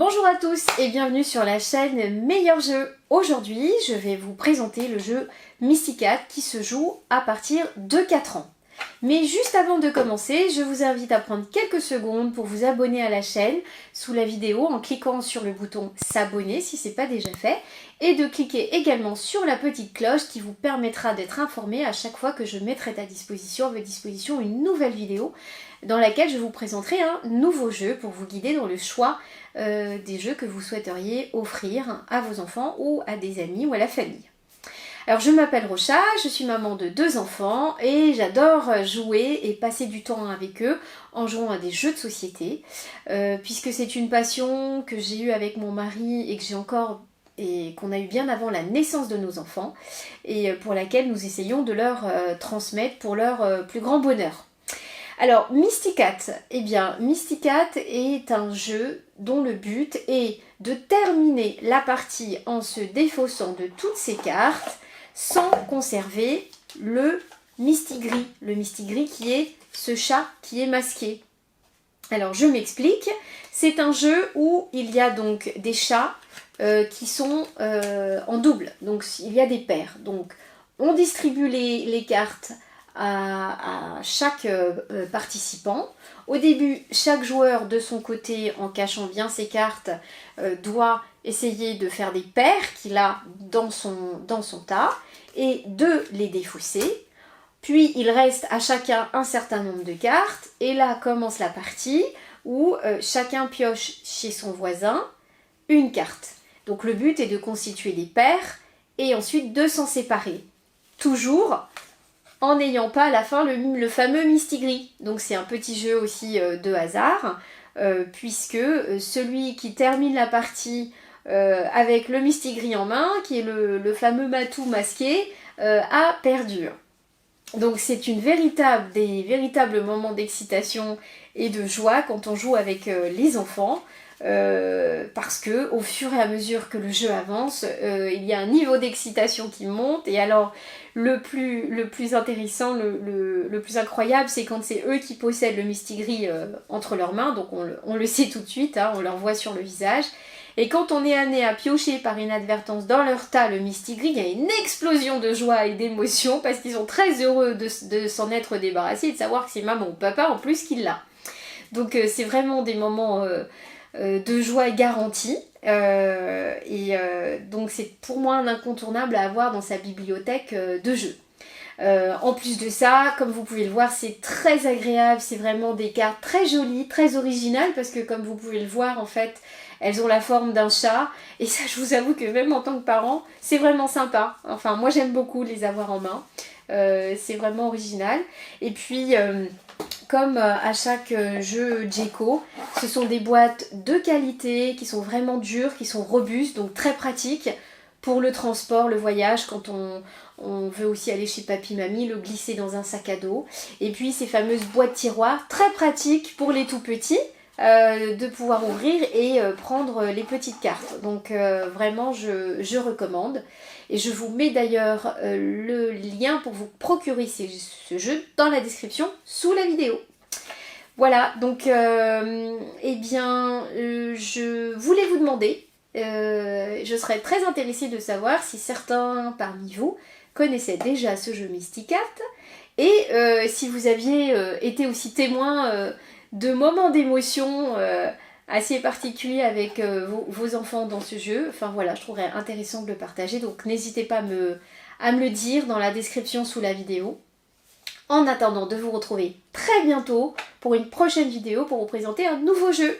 Bonjour à tous et bienvenue sur la chaîne Meilleurs Jeux. Aujourd'hui, je vais vous présenter le jeu Mysticat qui se joue à partir de 4 ans. Mais juste avant de commencer, je vous invite à prendre quelques secondes pour vous abonner à la chaîne sous la vidéo en cliquant sur le bouton s'abonner si ce n'est pas déjà fait et de cliquer également sur la petite cloche qui vous permettra d'être informé à chaque fois que je mettrai à votre disposition une nouvelle vidéo dans laquelle je vous présenterai un nouveau jeu pour vous guider dans le choix des jeux que vous souhaiteriez offrir à vos enfants ou à des amis ou à la famille. Alors je m'appelle Rocha, je suis maman de 2 enfants et j'adore jouer et passer du temps avec eux en jouant à des jeux de société puisque c'est une passion que j'ai eue avec mon mari et que j'ai encore et qu'on a eu bien avant la naissance de nos enfants et pour laquelle nous essayons de leur transmettre pour leur plus grand bonheur. Alors Mysticat, Mysticat est un jeu dont le but est de terminer la partie en se défaussant de toutes ses cartes sans conserver le mistigris. Le mistigris qui est ce chat qui est masqué. Alors je m'explique, c'est un jeu où il y a donc des chats qui sont en double, donc il y a des paires. Donc on distribue les cartes à chaque participant. Au début, chaque joueur de son côté, en cachant bien ses cartes, doit essayer de faire des paires qu'il a dans son tas et de les défausser. Puis il reste à chacun un certain nombre de cartes et là commence la partie où chacun pioche chez son voisin une carte. Donc le but est de constituer des paires et ensuite de s'en séparer. Toujours en n'ayant pas à la fin le fameux mistigris. Donc c'est un petit jeu aussi de hasard, puisque celui qui termine la partie avec le mistigris en main, qui est le fameux matou masqué, a perdu. Donc c'est des véritables moments d'excitation et de joie quand on joue avec les enfants, parce que au fur et à mesure que le jeu avance, il y a un niveau d'excitation qui monte et alors le plus intéressant, le plus incroyable, c'est quand c'est eux qui possèdent le mistigris entre leurs mains, donc on le sait tout de suite, hein, on leur voit sur le visage. Et quand on est amené à piocher par inadvertance dans leur tas le mistigris, il y a une explosion de joie et d'émotion parce qu'ils sont très heureux de s'en être débarrassés et de savoir que c'est maman ou papa en plus qui l'a. Donc c'est vraiment des moments de joie garantie. Donc c'est pour moi un incontournable à avoir dans sa bibliothèque de jeux. En plus de ça, comme vous pouvez le voir, c'est très agréable, c'est vraiment des cartes très jolies, très originales, parce que comme vous pouvez le voir, en fait, elles ont la forme d'un chat, et ça je vous avoue que même en tant que parent, c'est vraiment sympa. Enfin, moi j'aime beaucoup les avoir en main, c'est vraiment original. Et puis, comme à chaque jeu Djeco, ce sont des boîtes de qualité, qui sont vraiment dures, qui sont robustes, donc très pratiques pour le transport, le voyage, quand on veut aussi aller chez papy-mamie, le glisser dans un sac à dos. Et puis ces fameuses boîtes tiroirs, très pratiques pour les tout petits, de pouvoir ouvrir et prendre les petites cartes. Donc vraiment, je recommande. Et je vous mets d'ailleurs le lien pour vous procurer ce jeu dans la description sous la vidéo. Voilà, donc je voulais vous demander, je serais très intéressée de savoir si certains parmi vous connaissaient déjà ce jeu Mysticat et si vous aviez été aussi témoin de moments d'émotion assez particuliers avec vos enfants dans ce jeu. Enfin voilà, je trouverais intéressant de le partager, donc n'hésitez pas à me le dire dans la description sous la vidéo. En attendant de vous retrouver très bientôt pour une prochaine vidéo pour vous présenter un nouveau jeu.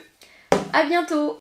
À bientôt!